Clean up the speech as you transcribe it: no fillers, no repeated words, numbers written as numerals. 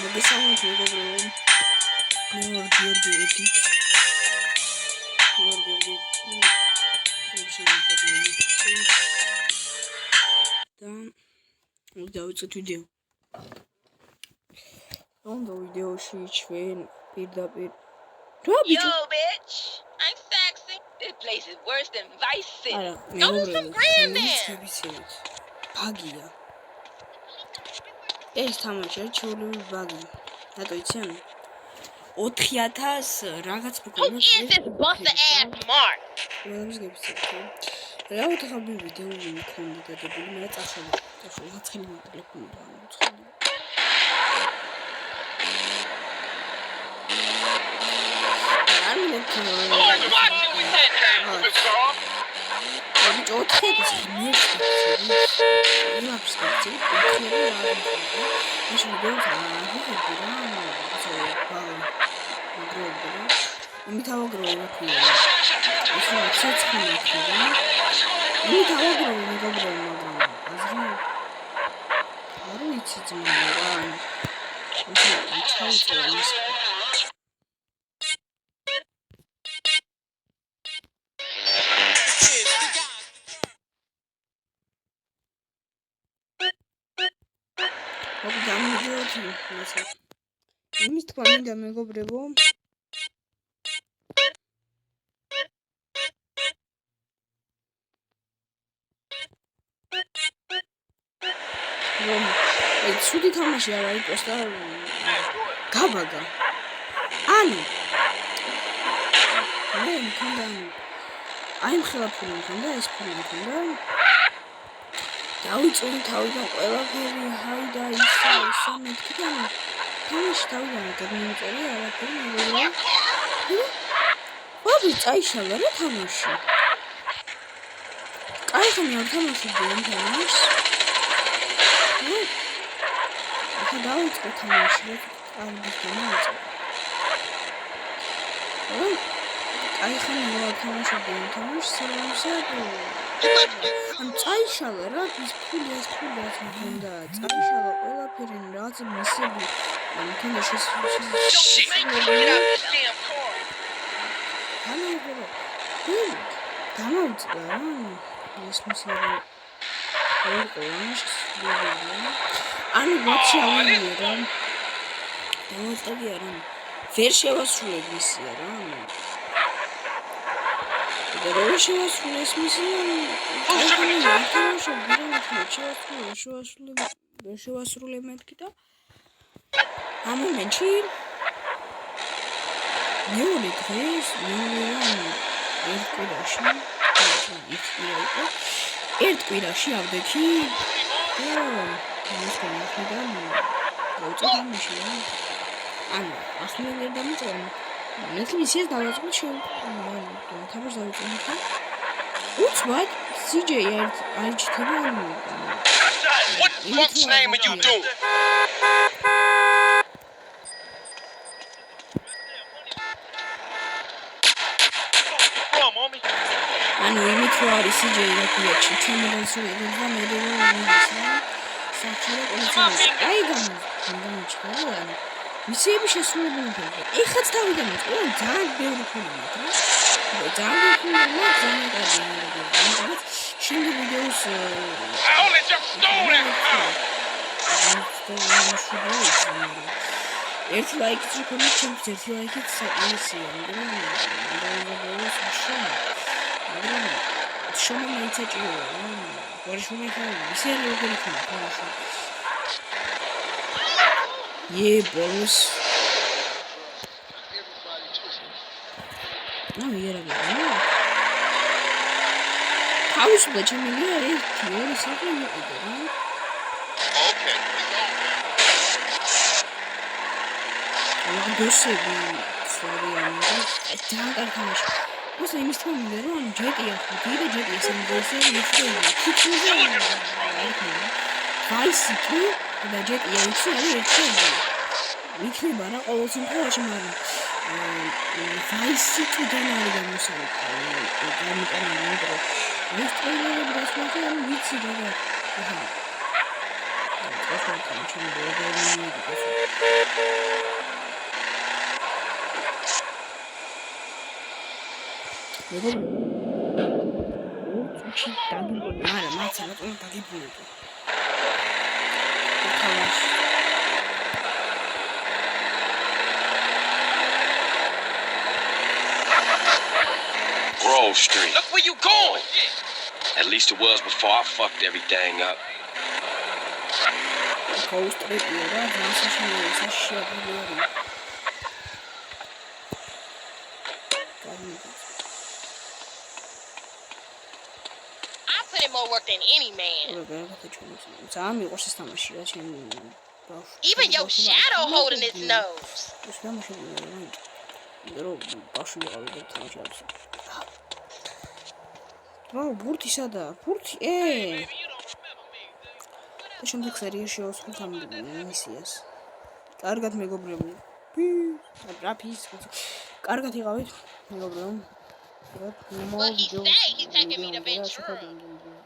მოგესალმებით მეგობრებო. მე ვარ გიორგი ედით. და დავიწყეთ ვიდეო. და ვიდეოში ჩვენ პირდაპირ Yo, bitch, I'm sexy. This place is worse than Vice City. Throw some grand there. ბაგია. ეს თამაში ჩაოლები ბაგი. რატო იციან? 4000 რაღაც Who is this buster ass Mark? ყველას გებიცეთ. რა ხაბი ვიდეო მქონდა დადებული, მე წახშობ. ხელი მოტელეფონი დაამოცხადა. იმის თქვა მინდა მეგობრებო ცუდი თამაში არ არის პროსტა გაბაგა ანუ მე მქონდა აი მხელაფული მქონდა ეს ფული მქონდა დავიწუნ თავიდან ყველაფერი ჰაიდა ისე მეთქიდან თამაში თავიდან გადმოიწერი არაფერი მეგობრებო აბი წაიშალა რა თამაში კაიხანი არ თამაშობდი ამ თამაშს დავიწყე თამაში კარგი თამაში კაიხანი არ თამაშობდი ამ თამაშს ან წაიშალა რა ის ფული მქონდა წაიშალა ყველაფერი რაც მისები მქონდა დამავიწყდა რა ეს მისები ანუ ვაჩი ავიღე რა დავაწყებია რა ვერ შევასრულებ მისია რა და რო შევასრულე ეს მისია შევასრულე მეთქი და ამ მომენტში მეორე დღეს ერთ კვირაში ავდექი ანუ ახლა ვერ დამიწერა მე ისე დავაწყო თამაშს დავიწყე უცბად CJ არ ჩიტები What's name are you doing? ანუ იმით რომ არის CJ რაკიაჩი ჩემიდან სულ და მე საჩურო პოლიცია აი გამოჩქარა ანუ მისიები შესრულებული ხდება ეხაც თავიდან მოწყო ძალიან ბევრი ფული მაგრამ ძალიან კარგი შემდეგ ვიდეოს ერთ ლაიქს შეგონი ჩემს ერთ ლაიქით საკმარისია მაგრამ შომა მეცაჭირო ვარ შომა ისე როგორი ხარ ბოლოს ვიერები თავისუფლად ჩემია ერთი ორი საქმე მიყიდე რა დოსები სორიანი ძალიან კარგი თამაში უსა იმის თქმა მინდა რომ ჯეტია ხუთი და ჯეტია სამგოსი ისე ქიჩუზე ვაისიტი და ჯეტია ისე არის ერთი იქნება რა ყოველ შემთხვევაში მაგრამ ვაისიტიდან არის გამიტანილი ეს ტრეილერები დასმახიან ვიცი რა გასვლა ჩემი ბერგერი გასვლა უჩი დაგიბული მაგრამ მაცა რატომ დაგიბული Grove Street. Look where you going. At least it was before I fucked everything up. Grove Street, yeah, that's I put in more work than any man. Even your shadow holding its nose. Wow, burti sada, burti, შემდეგ სერიაში ოსმალთან მისიას. კარგად მეგობრებო. რაფის. კარგად იყავით მეგობრებო. Well, he said he's taking me to Ventura.